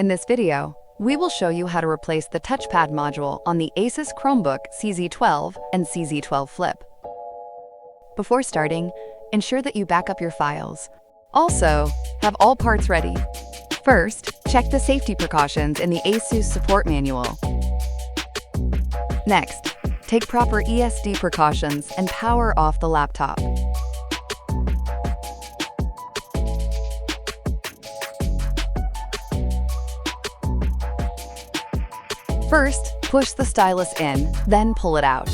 In this video, we will show you how to replace the Touchpad module on the ASUS Chromebook CZ12 and CZ12 Flip. Before starting, ensure that you back up your files. Also, have all parts ready. First, check the safety precautions in the ASUS support manual. Next, take proper ESD precautions and power off the laptop. First, push the stylus in, then pull it out.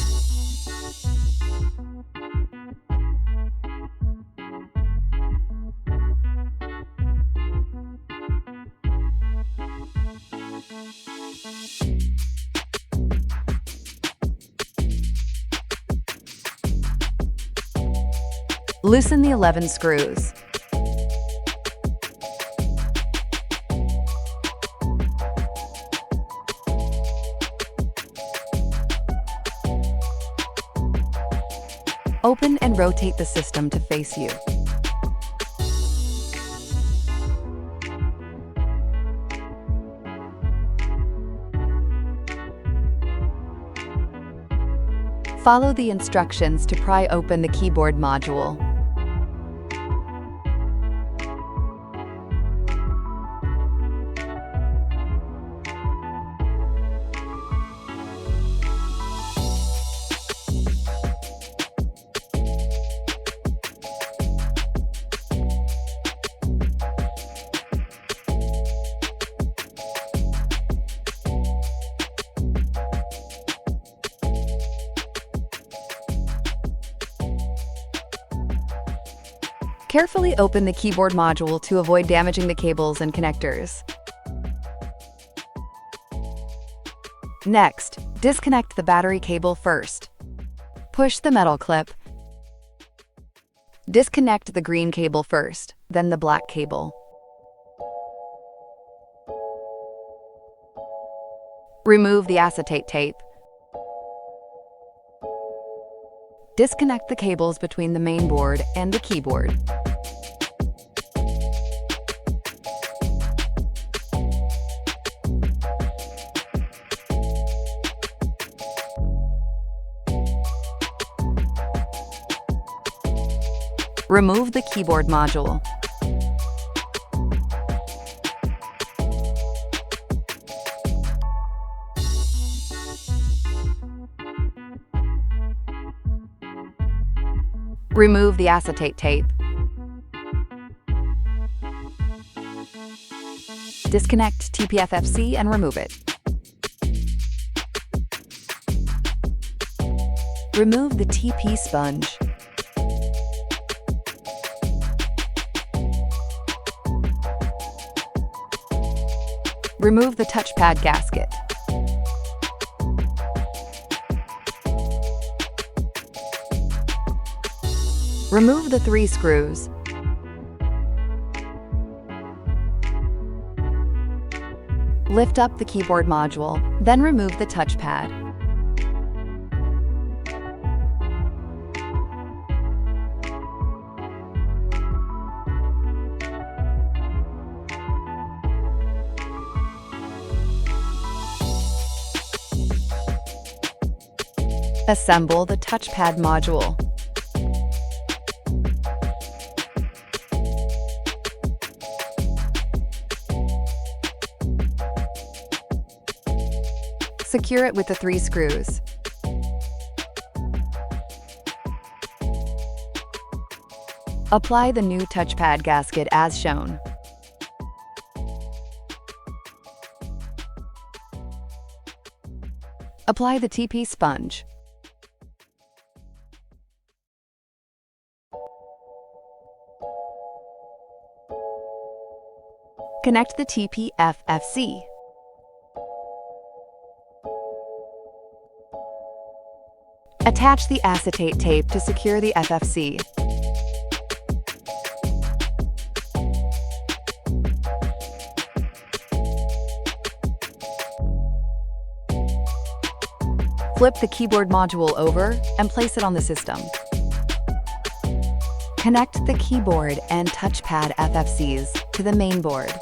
Loosen the 11 screws. Open and rotate the system to face you. Follow the instructions to pry open the keyboard module. Carefully open the keyboard module to avoid damaging the cables and connectors. Next, disconnect the battery cable first. Push the metal clip. Disconnect the green cable first, then the black cable. Remove the acetate tape. Disconnect the cables between the main board and the keyboard. Remove the keyboard module. Remove the acetate tape. Disconnect TPFFC and remove it. Remove the TP sponge. Remove the touchpad gasket. Remove the 3 screws. Lift up the keyboard module, then remove the touchpad. Assemble the touchpad module. Secure it with the 3 screws. Apply the new touchpad gasket as shown. Apply the TP sponge. Connect the TPFFC. Attach the acetate tape to secure the FFC. Flip the keyboard module over and place it on the system. Connect the keyboard and touchpad FFCs to the main board.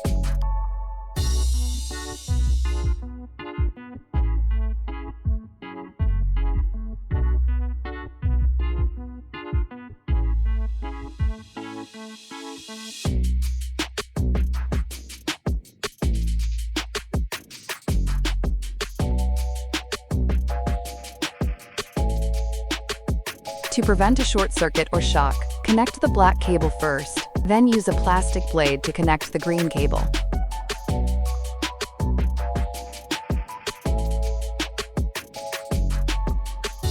To prevent a short circuit or shock, connect the black cable first, then use a plastic blade to connect the green cable.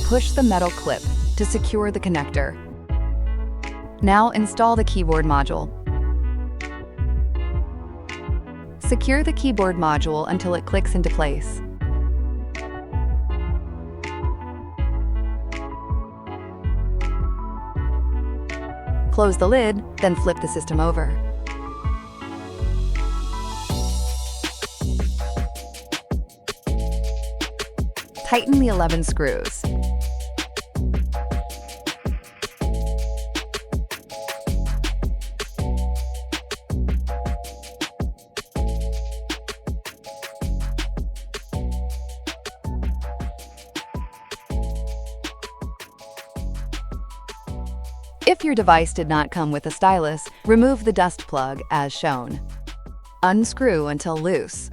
Push the metal clip to secure the connector. Now install the keyboard module. Secure the keyboard module until it clicks into place. Close the lid, then flip the system over. Tighten the 11 screws. If your device did not come with a stylus, remove the dust plug as shown. Unscrew until loose.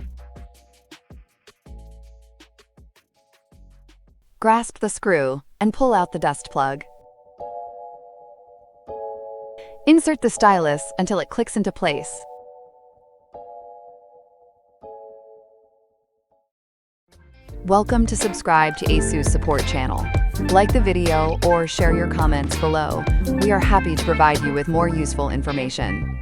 Grasp the screw and pull out the dust plug. Insert the stylus until it clicks into place. Welcome to subscribe to ASUS support channel. Like the video or share your comments below. We are happy to provide you with more useful information.